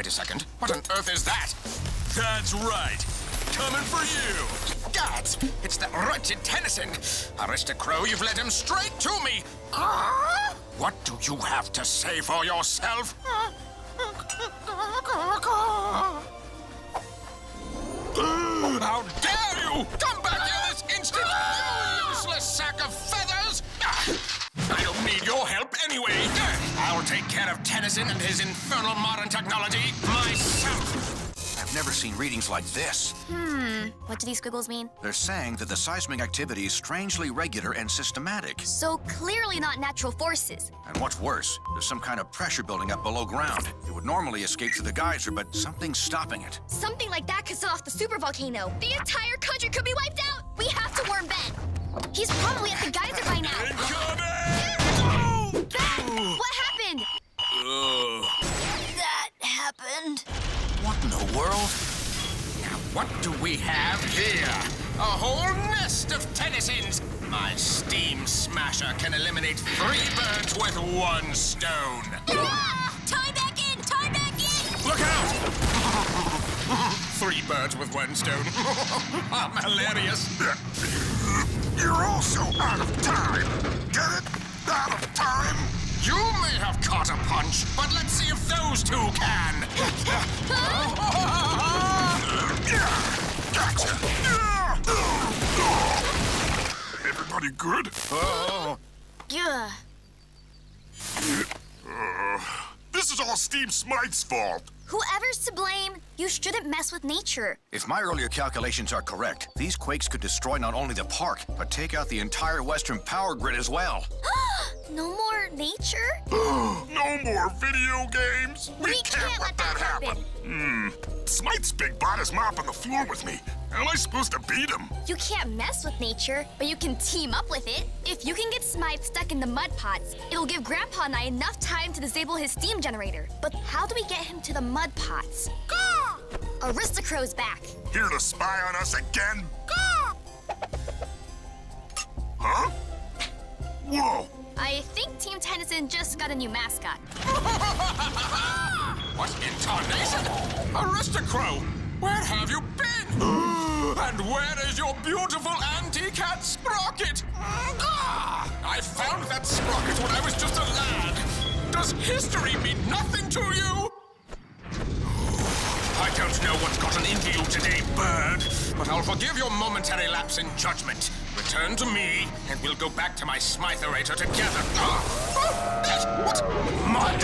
a second. What on earth is that? That's right. Coming for you. Gads! It's that wretched Tennyson. Aristocrow, you've led him straight to me. Ah! What do you have to say for yourself? How dare you! Come back here this instant! You useless sack of feathers! I don't need your help anyway. I'll take care of Tennyson and his infernal modern technology myself. I've never seen readings like this. What do these squiggles mean? They're saying that the seismic activity is strangely regular and systematic. So clearly not natural forces. And what's worse, there's some kind of pressure building up below ground. It would normally escape through the geyser, but something's stopping it. Something like that could set off the supervolcano. The entire country could be wiped out. We have to warn Ben. He's probably at the geyser by now. Incoming! Ben! What happened? That happened. What in the world? Now, what do we have here? A whole nest of Tennysons! My steam smasher can eliminate 3 birds with 1 stone. Ah! Tie back in! Tie back in! Look out! 3 birds with 1 stone. I'm hilarious. You're also out of time. Get it? Out of time? You may have caught a punch, but let's see if those 2 can. Gotcha. Everybody good? Yeah. This is all Steve Smythe's fault. Whoever's to blame, you shouldn't mess with nature. If my earlier calculations are correct, these quakes could destroy not only the park, but take out the entire western power grid as well. No more nature? No more video games. We can't let that happen. Smythe's big bot is mopping the floor with me. How am I supposed to beat him? You can't mess with nature, but you can team up with it. If you can get Smythe stuck in the mud pots, it'll give Grandpa and I enough time to disable his steam generator. But how do we get him to the mud pots? Aristocrow's back. Here to spy on us again? Huh? Whoa. I think Team Tennyson just got a new mascot. What in tarnation? Aristocrow, where have you been? And where is your beautiful anti-cat Sprocket? I found that Sprocket when I was just a lad. Does history mean nothing to you? I don't know what's gotten into you today, bird, but I'll forgive your momentary lapse in judgment. Return to me, and we'll go back to my Smytherator together. What? Mud?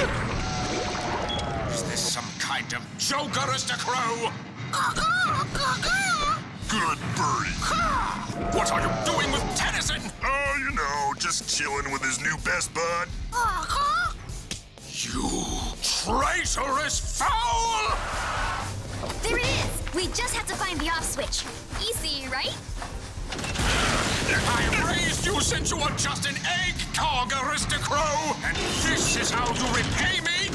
Is this some kind of joke, Aristocrow? Good birdie. What are you doing with Tennyson? Oh, you know, just chilling with his new best bud. You traitorous fowl! There it is! We just have to find the off switch. Easy, right? I raised you since you were just an egg cog, Aristocrow! And this is how you repay me?